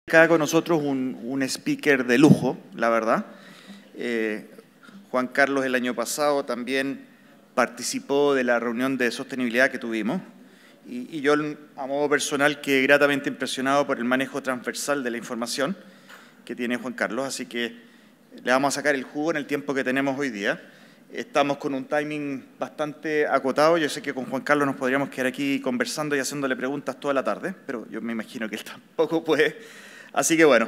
Acá con nosotros un speaker de lujo, la verdad. Juan Carlos el año pasado también participó de la reunión de sostenibilidad que tuvimos y yo a modo personal quedé gratamente impresionado por el manejo transversal de la información que tiene Juan Carlos, así que le vamos a sacar el jugo en el tiempo que tenemos hoy día. Estamos con un timing bastante acotado. Yo sé que con Juan Carlos nos podríamos quedar aquí conversando y haciéndole preguntas toda la tarde, pero yo me imagino que él tampoco puede. Así que bueno,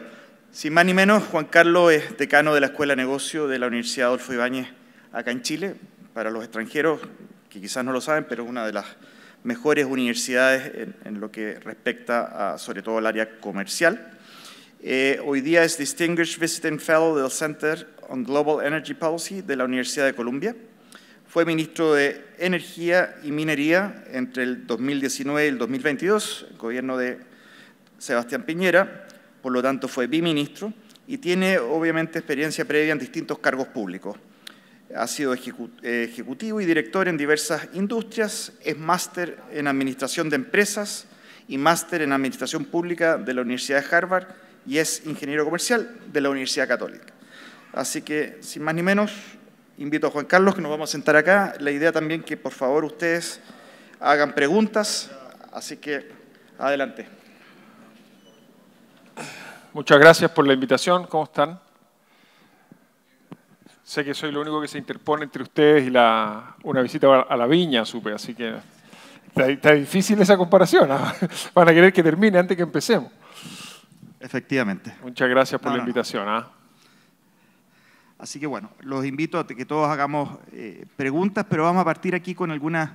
sin más ni menos, Juan Carlos es decano de la Escuela de Negocio de la Universidad Adolfo Ibáñez acá en Chile. Para los extranjeros, que quizás no lo saben, pero es una de las mejores universidades en lo que respecta a, sobre todo, al área comercial. Hoy día es Distinguished Visiting Fellow del Center on Global Energy Policy de la Universidad de Columbia. Fue ministro de Energía y Minería entre el 2019 y el 2022, el gobierno de Sebastián Piñera, por lo tanto fue biministro y tiene obviamente experiencia previa en distintos cargos públicos. Ha sido ejecutivo y director en diversas industrias, es máster en Administración de Empresas y máster en Administración Pública de la Universidad de Harvard y es ingeniero comercial de la Universidad Católica. Así que, sin más ni menos, invito a Juan Carlos, que nos vamos a sentar acá. La idea también que, por favor, ustedes hagan preguntas, así que adelante. Muchas gracias por la invitación. ¿Cómo están? Sé que soy lo único que se interpone entre ustedes y una visita a la viña, supe, así que está difícil esa comparación, ¿no? Van a querer que termine antes que empecemos. Efectivamente. Muchas gracias por la invitación. Así que bueno, los invito a que todos hagamos preguntas, pero vamos a partir aquí con algunas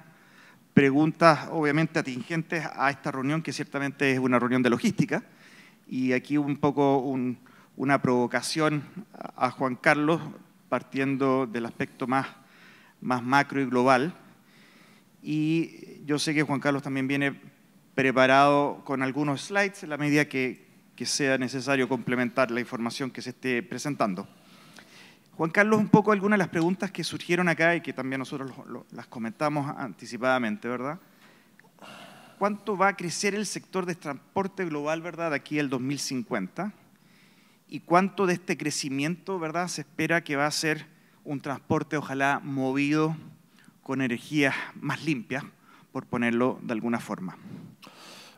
preguntas obviamente atingentes a esta reunión, que ciertamente es una reunión de logística. Y aquí un poco una provocación a Juan Carlos, partiendo del aspecto más macro y global. Y yo sé que Juan Carlos también viene preparado con algunos slides en la medida que sea necesario complementar la información que se esté presentando. Juan Carlos, un poco algunas de las preguntas que surgieron acá y que también nosotros las comentamos anticipadamente, ¿verdad? ¿Cuánto va a crecer el sector de transporte global, verdad, de aquí al 2050? ¿Y cuánto de este crecimiento, verdad, se espera que va a ser un transporte, ojalá, movido con energías más limpias, por ponerlo de alguna forma?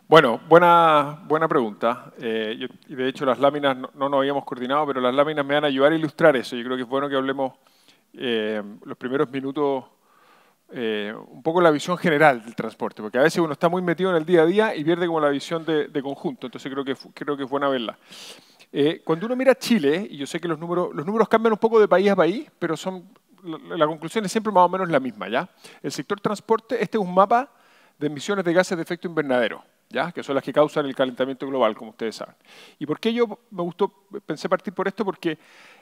Bueno, buena pregunta. Y de hecho las láminas no nos habíamos coordinado, pero las láminas me van a ayudar a ilustrar eso. Yo creo que es bueno que hablemos los primeros minutos un poco la visión general del transporte, porque a veces uno está muy metido en el día a día y pierde como la visión de conjunto, entonces creo que es buena verla. Cuando uno mira Chile, y yo sé que los números cambian un poco de país a país, pero la conclusión es siempre más o menos la misma, ¿ya? El sector transporte, este es un mapa de emisiones de gases de efecto invernadero, ¿ya? Que son las que causan el calentamiento global, como ustedes saben. ¿Y por qué pensé partir por esto? Porque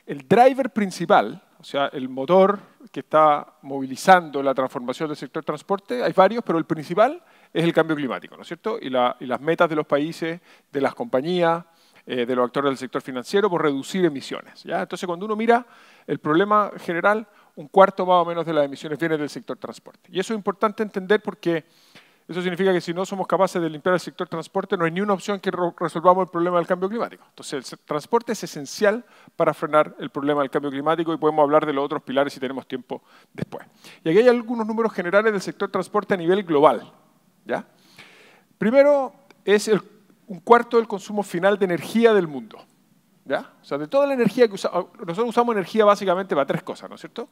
el driver principal, o sea, el motor que está movilizando la transformación del sector transporte, hay varios, pero el principal es el cambio climático, ¿no es cierto? Y las metas de los países, de las compañías, de los actores del sector financiero por reducir emisiones, ¿ya? Entonces, cuando uno mira el problema general, un cuarto más o menos de las emisiones viene del sector transporte. Y eso es importante entender porque eso significa que si no somos capaces de limpiar el sector transporte, no hay ni una opción que resolvamos el problema del cambio climático. Entonces, el transporte es esencial para frenar el problema del cambio climático y podemos hablar de los otros pilares si tenemos tiempo después. Y aquí hay algunos números generales del sector transporte a nivel global, ¿ya? Primero, es un cuarto del consumo final de energía del mundo, ¿ya? O sea, de toda la energía que nosotros usamos energía básicamente para tres cosas, ¿no es cierto?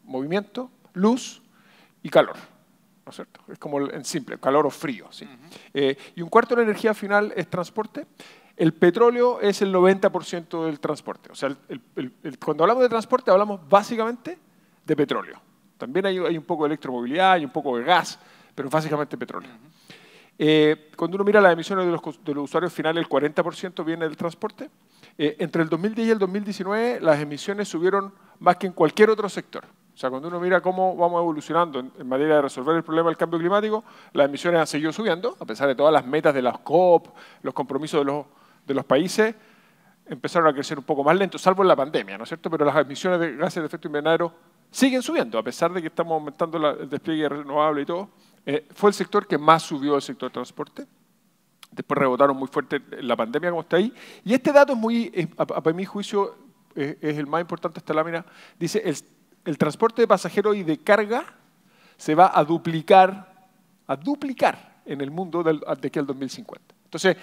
Movimiento, luz y calor. ¿No es cierto? Es como en simple, calor o frío. ¿Sí? Y un cuarto de la energía final es transporte. El petróleo es el 90% del transporte. O sea, cuando hablamos de transporte hablamos básicamente de petróleo. También hay un poco de electromovilidad, hay un poco de gas, pero básicamente petróleo. Cuando uno mira las emisiones de los usuarios finales, el 40% viene del transporte. Entre el 2010 y el 2019 las emisiones subieron más que en cualquier otro sector. O sea, cuando uno mira cómo vamos evolucionando en materia de resolver el problema del cambio climático, las emisiones han seguido subiendo, a pesar de todas las metas de las COP, los compromisos de los países, empezaron a crecer un poco más lento, salvo en la pandemia, ¿no es cierto? Pero las emisiones de gases de efecto invernadero siguen subiendo, a pesar de que estamos aumentando el despliegue renovable y todo. Fue el sector que más subió el sector transporte. Después rebotaron muy fuerte en la pandemia, como está ahí. Y este dato es muy, a mi juicio, es el más importante de esta lámina. Dice, el transporte de pasajeros y de carga se va a duplicar en el mundo de aquí al 2050. Entonces,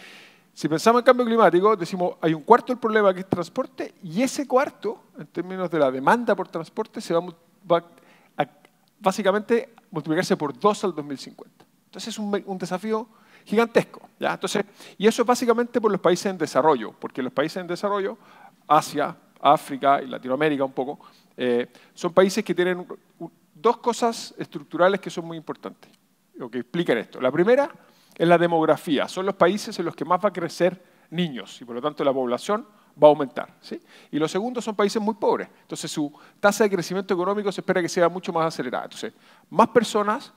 si pensamos en cambio climático, decimos, hay un cuarto del problema que es transporte, y ese cuarto, en términos de la demanda por transporte, va a básicamente multiplicarse por 2 al 2050. Entonces es un desafío gigantesco, ¿ya? Entonces, y eso es básicamente por los países en desarrollo, porque los países en desarrollo, Asia, África y Latinoamérica un poco, son países que tienen dos cosas estructurales que son muy importantes, o que explican esto. La primera es la demografía. Son los países en los que más va a crecer niños y por lo tanto la población va a aumentar, ¿sí? Y los segundos son países muy pobres. Entonces su tasa de crecimiento económico se espera que sea mucho más acelerada. Entonces, más personas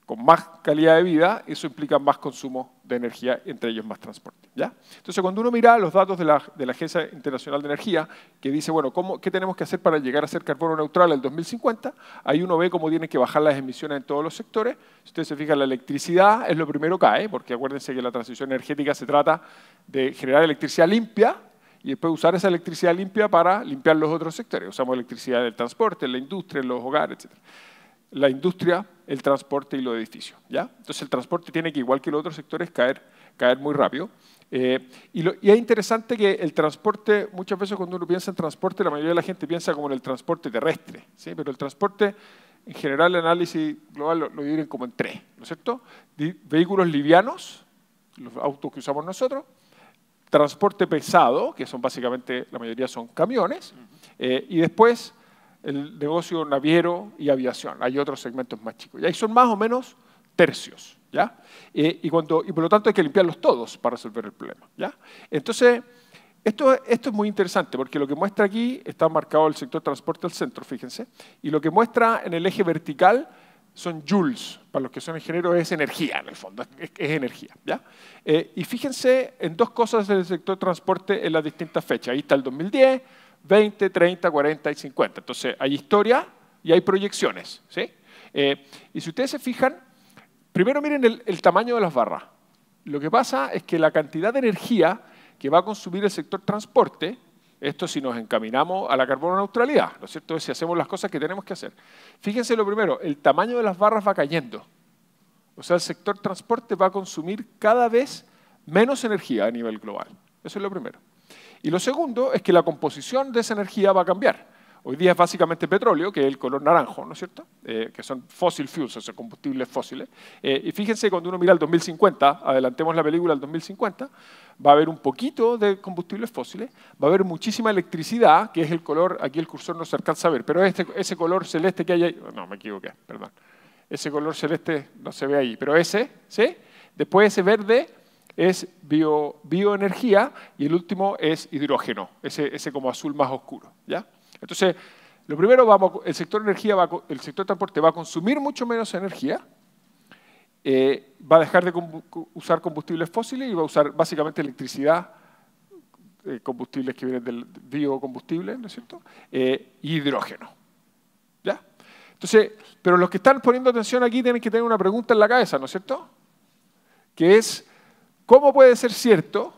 con más calidad de vida, eso implica más consumo de energía, entre ellos más transporte, ¿ya? Entonces, cuando uno mira los datos de la Agencia Internacional de Energía, que dice, bueno, ¿qué tenemos que hacer para llegar a ser carbono neutral el 2050? Ahí uno ve cómo tienen que bajar las emisiones en todos los sectores. Si ustedes se fijan, la electricidad es lo primero que cae, porque acuérdense que la transición energética se trata de generar electricidad limpia y después usar esa electricidad limpia para limpiar los otros sectores. Usamos electricidad en el transporte, en la industria, en los hogares, etc. La industria, el transporte y los edificios, ¿ya? Entonces el transporte tiene que, igual que los otros sectores, caer muy rápido. Y es interesante que el transporte, muchas veces cuando uno piensa en transporte, la mayoría de la gente piensa como en el transporte terrestre, ¿sí? Pero el transporte, en general, el análisis global lo dividen como en tres, ¿no es cierto? Vehículos livianos, los autos que usamos nosotros, transporte pesado, que son básicamente, la mayoría son camiones, y después el negocio naviero y aviación. Hay otros segmentos más chicos. Y ahí son más o menos tercios, ¿ya? Y por lo tanto hay que limpiarlos todos para resolver el problema, ¿ya? Entonces, esto es muy interesante porque lo que muestra aquí está marcado el sector transporte al centro, fíjense, y lo que muestra en el eje vertical son joules, para los que son ingenieros es energía en el fondo, es energía, ¿ya? Y fíjense en dos cosas del sector transporte en las distintas fechas. Ahí está el 2010, 20, 30, 40 y 50. Entonces, hay historia y hay proyecciones, ¿sí? Y si ustedes se fijan, primero miren el tamaño de las barras. Lo que pasa es que la cantidad de energía que va a consumir el sector transporte, esto si nos encaminamos a la carbono neutralidad, ¿no es cierto? Si hacemos las cosas que tenemos que hacer. Fíjense lo primero, el tamaño de las barras va cayendo. O sea, el sector transporte va a consumir cada vez menos energía a nivel global. Eso es lo primero. Y lo segundo es que la composición de esa energía va a cambiar. Hoy día es básicamente petróleo, que es el color naranjo, ¿no es cierto? Que son fossil fuels, o sea, combustibles fósiles. Y fíjense, cuando uno mira al 2050, adelantemos la película al 2050, va a haber un poquito de combustibles fósiles, va a haber muchísima electricidad, que es el color, aquí el cursor no se alcanza a ver, pero ese color celeste que hay ahí, no, me equivoqué, perdón. Ese color celeste no se ve ahí, pero ese, ¿sí? Después ese verde es bioenergía y el último es hidrógeno, ese como azul más oscuro, ¿ya? Entonces, lo primero, el sector transporte va a consumir mucho menos energía, va a dejar de usar combustibles fósiles y va a usar básicamente electricidad, combustibles que vienen del biocombustible, ¿no es cierto? Y hidrógeno, ¿ya? Entonces, pero los que están poniendo atención aquí tienen que tener una pregunta en la cabeza, ¿no es cierto? Que es, ¿cómo puede ser cierto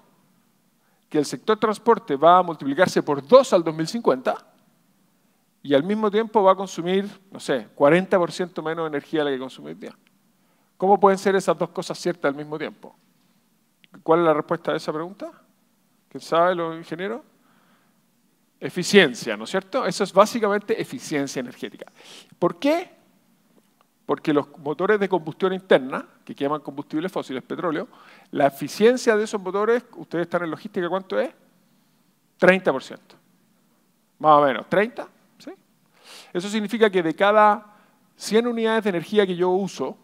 que el sector transporte va a multiplicarse por 2 al 2050 y al mismo tiempo va a consumir, no sé, 40% menos energía de la que consume hoy día? ¿Cómo pueden ser esas dos cosas ciertas al mismo tiempo? ¿Cuál es la respuesta a esa pregunta? ¿Quién sabe, los ingenieros? Eficiencia, ¿no es cierto? Eso es básicamente eficiencia energética. ¿Por qué? Porque los motores de combustión interna, que queman combustibles fósiles, petróleo, la eficiencia de esos motores, ustedes están en logística, ¿cuánto es? 30%. Más o menos, ¿30? ¿Sí? Eso significa que de cada 100 unidades de energía que yo uso,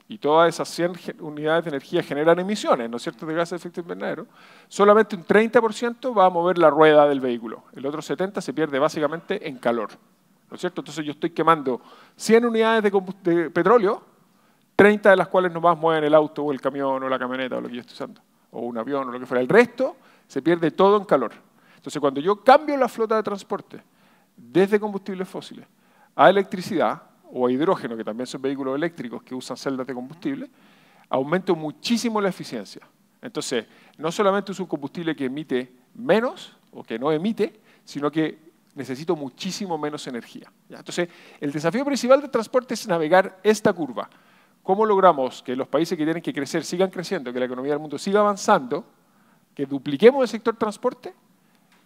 y todas esas 100 unidades de energía generan emisiones, ¿no es cierto?, de gases de efecto invernadero, solamente un 30% va a mover la rueda del vehículo. El otro 70% se pierde básicamente en calor, ¿no es cierto? Entonces yo estoy quemando 100 unidades de petróleo, 30 de las cuales nomás mueven el auto o el camión o la camioneta o lo que yo estoy usando, o un avión o lo que fuera. El resto se pierde todo en calor. Entonces cuando yo cambio la flota de transporte desde combustibles fósiles a electricidad, o a hidrógeno, que también son vehículos eléctricos que usan celdas de combustible, aumento muchísimo la eficiencia. Entonces, no solamente es un combustible que emite menos o que no emite, sino que necesito muchísimo menos energía. ¿Ya? Entonces, el desafío principal del transporte es navegar esta curva. ¿Cómo logramos que los países que tienen que crecer sigan creciendo, que la economía del mundo siga avanzando, que dupliquemos el sector transporte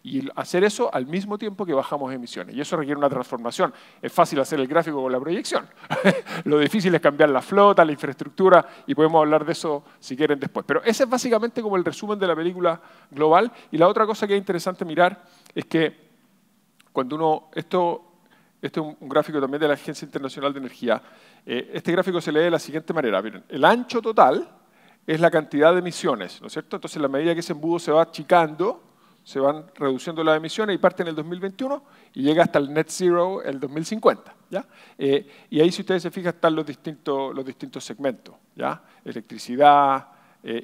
y hacer eso al mismo tiempo que bajamos emisiones? Y eso requiere una transformación. Es fácil hacer el gráfico con la proyección. Lo difícil es cambiar la flota, la infraestructura, y podemos hablar de eso si quieren después. Pero ese es básicamente como el resumen de la película global. Y la otra cosa que es interesante mirar es que cuando uno, esto es un gráfico también de la Agencia Internacional de Energía. Este gráfico se lee de la siguiente manera. Miren, el ancho total es la cantidad de emisiones, ¿no es cierto? Entonces, a medida que ese embudo se va achicando, se van reduciendo las emisiones y parte en el 2021 y llega hasta el net zero el 2050. ¿Ya? Y ahí, si ustedes se fijan, están los distintos segmentos. ¿Ya? Electricidad,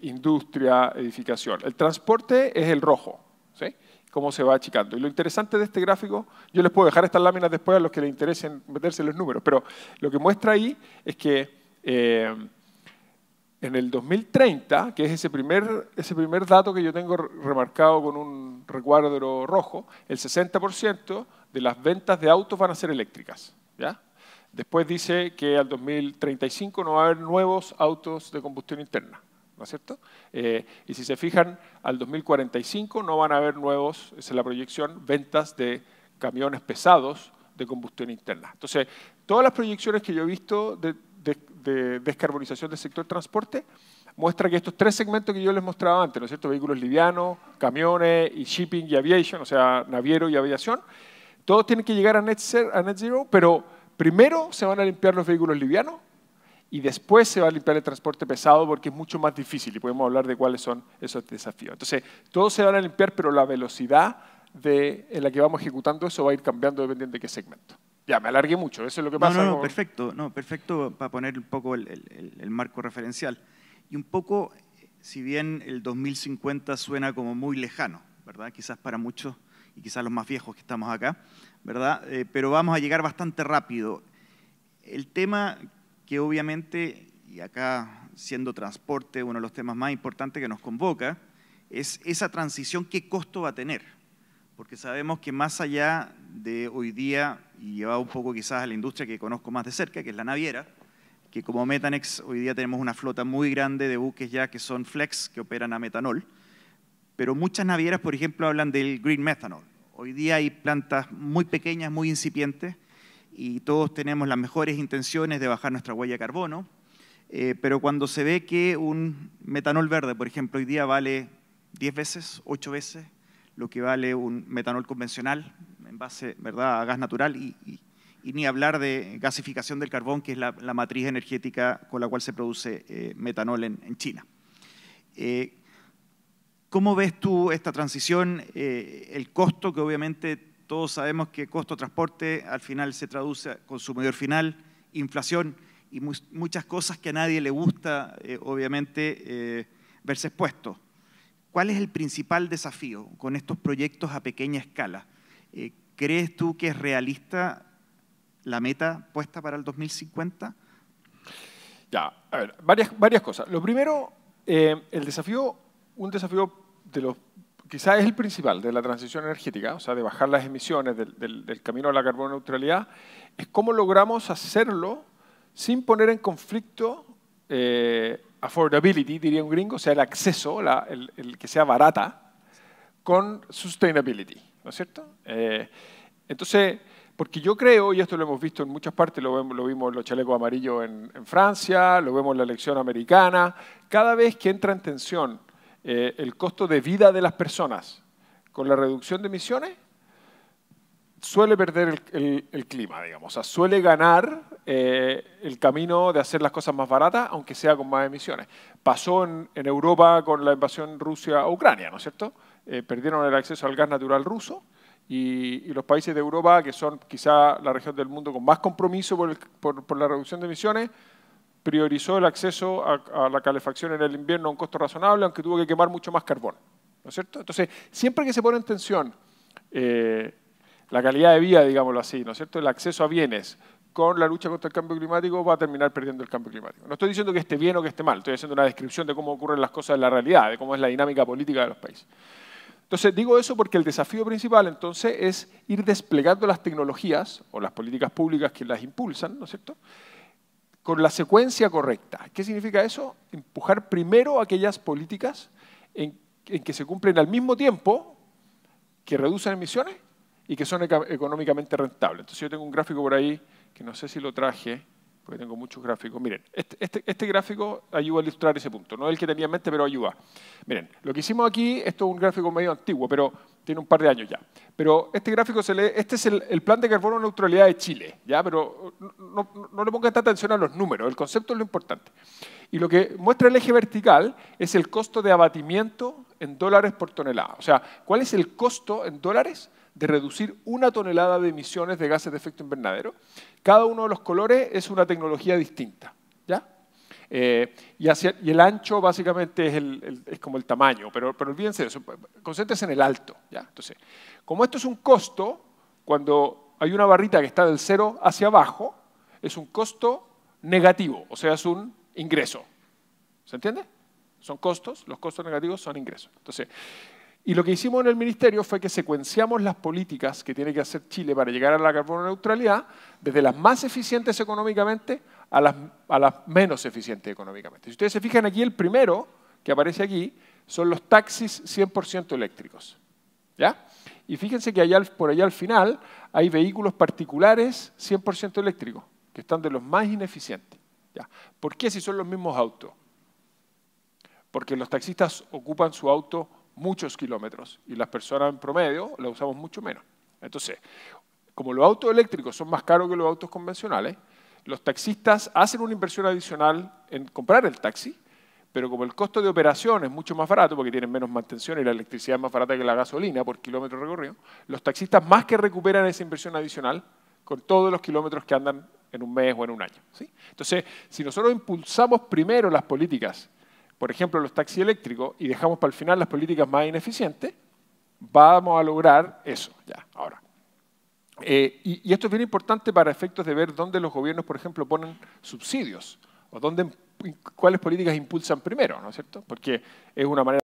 industria, edificación. El transporte es el rojo. ¿Sí? Cómo se va achicando. Y lo interesante de este gráfico, yo les puedo dejar estas láminas después a los que les interesen meterse en los números, pero lo que muestra ahí es que en el 2030, que es ese primer dato que yo tengo remarcado con un recuadro rojo, el 60% de las ventas de autos van a ser eléctricas. ¿Ya? Después dice que al 2035 no va a haber nuevos autos de combustión interna. ¿No es cierto? Y si se fijan, al 2045 no van a haber nuevos, esa es la proyección, ventas de camiones pesados de combustión interna. Entonces, todas las proyecciones que yo he visto de descarbonización del sector transporte muestra que estos tres segmentos que yo les mostraba antes, ¿no es cierto? Vehículos livianos, camiones y shipping y aviation, o sea, naviero y aviación, todos tienen que llegar a net zero, pero primero se van a limpiar los vehículos livianos, y después se va a limpiar el transporte pesado porque es mucho más difícil y podemos hablar de cuáles son esos desafíos. Entonces, todos se van a limpiar, pero la velocidad en la que vamos ejecutando eso va a ir cambiando dependiendo de qué segmento. Ya, me alargué mucho, eso es lo que pasa. No, perfecto para poner un poco el marco referencial. Y un poco, si bien el 2050 suena como muy lejano, ¿verdad? Quizás para muchos y quizás los más viejos que estamos acá, ¿verdad? Pero vamos a llegar bastante rápido. El tema que obviamente, y acá siendo transporte uno de los temas más importantes que nos convoca, es esa transición, ¿qué costo va a tener? Porque sabemos que más allá de hoy día, y llevado un poco quizás a la industria que conozco más de cerca, que es la naviera, que como Metanex hoy día tenemos una flota muy grande de buques ya que son flex, que operan a metanol, pero muchas navieras, por ejemplo, hablan del green methanol. Hoy día hay plantas muy pequeñas, muy incipientes, y todos tenemos las mejores intenciones de bajar nuestra huella de carbono, pero cuando se ve que un metanol verde, por ejemplo, hoy día vale 10 veces, 8 veces lo que vale un metanol convencional en base, ¿verdad?, a gas natural y ni hablar de gasificación del carbón, que es la matriz energética con la cual se produce metanol en China. ¿Cómo ves tú esta transición? El costo, que obviamente todos sabemos que costo de transporte al final se traduce a consumidor final, inflación y muchas cosas que a nadie le gusta, obviamente, verse expuesto. ¿Cuál es el principal desafío con estos proyectos a pequeña escala? ¿Crees tú que es realista la meta puesta para el 2050? Ya, a ver, varias cosas. Lo primero, un desafío de los, quizás es el principal de la transición energética, o sea, de bajar las emisiones del camino a la carbono neutralidad, es cómo logramos hacerlo sin poner en conflicto affordability, diría un gringo, o sea, el acceso, el que sea barata, con sustainability, ¿no es cierto? Entonces, porque yo creo, y esto lo hemos visto en muchas partes, lo vimos en los chalecos amarillos en Francia, lo vemos en la elección americana, cada vez que entra en tensión el costo de vida de las personas con la reducción de emisiones, suele perder el clima, digamos. O sea, suele ganar el camino de hacer las cosas más baratas, aunque sea con más emisiones. Pasó en Europa con la invasión Rusia a Ucrania, ¿no es cierto? Perdieron el acceso al gas natural ruso y los países de Europa, que son quizá la región del mundo con más compromiso por la reducción de emisiones, priorizó el acceso a la calefacción en el invierno a un costo razonable, aunque tuvo que quemar mucho más carbón, ¿no es cierto? Entonces, siempre que se pone en tensión la calidad de vida, digámoslo así, ¿no es cierto?, el acceso a bienes con la lucha contra el cambio climático va a terminar perdiendo el cambio climático. No estoy diciendo que esté bien o que esté mal, estoy haciendo una descripción de cómo ocurren las cosas en la realidad, de cómo es la dinámica política de los países. Entonces, digo eso porque el desafío principal, entonces, es ir desplegando las tecnologías o las políticas públicas que las impulsan, ¿no es cierto?, con la secuencia correcta. ¿Qué significa eso? Empujar primero aquellas políticas en que se cumplen al mismo tiempo, que reducen emisiones y que son económicamente rentables. Entonces yo tengo un gráfico por ahí, que no sé si lo traje, porque tengo muchos gráficos. Miren, este gráfico ayuda a ilustrar ese punto. No es el que tenía en mente, pero ayuda. Miren, lo que hicimos aquí, esto es un gráfico medio antiguo, pero tiene un par de años ya. Pero este gráfico se lee, este es el plan de carbono neutralidad de Chile, ¿ya? Pero no le pongan tanta atención a los números, el concepto es lo importante. Y lo que muestra el eje vertical es el costo de abatimiento en dólares por tonelada. O sea, ¿cuál es el costo en dólares de reducir 1 tonelada de emisiones de gases de efecto invernadero? Cada uno de los colores es una tecnología distinta, ¿ya? Y el ancho básicamente es como el tamaño, pero olvídense de eso, concéntrense en el alto, ¿ya? Entonces, como esto es un costo, cuando hay una barrita que está del 0 hacia abajo, es un costo negativo, o sea, es un ingreso. ¿Se entiende? Son costos, los costos negativos son ingresos. Entonces, y lo que hicimos en el Ministerio fue que secuenciamos las políticas que tiene que hacer Chile para llegar a la carbono neutralidad, desde las más eficientes económicamente a las menos eficientes económicamente. Si ustedes se fijan aquí, el primero que aparece aquí son los taxis 100% eléctricos, ¿ya? Y fíjense que por allá al final hay vehículos particulares 100% eléctricos, que están de los más ineficientes, ¿ya? ¿Por qué si son los mismos autos? Porque los taxistas ocupan su auto muchos kilómetros y las personas en promedio la usamos mucho menos. Entonces, como los autos eléctricos son más caros que los autos convencionales, los taxistas hacen una inversión adicional en comprar el taxi, pero como el costo de operación es mucho más barato, porque tienen menos mantención y la electricidad es más barata que la gasolina por kilómetro recorrido, los taxistas más que recuperan esa inversión adicional con todos los kilómetros que andan en un mes o en un año, ¿sí? Entonces, si nosotros impulsamos primero las políticas, por ejemplo, los taxis eléctricos, y dejamos para el final las políticas más ineficientes, vamos a lograr eso, ya, ahora. Y esto es bien importante para efectos de ver dónde los gobiernos, por ejemplo, ponen subsidios, o cuáles políticas impulsan primero, ¿no es cierto? Porque es una manera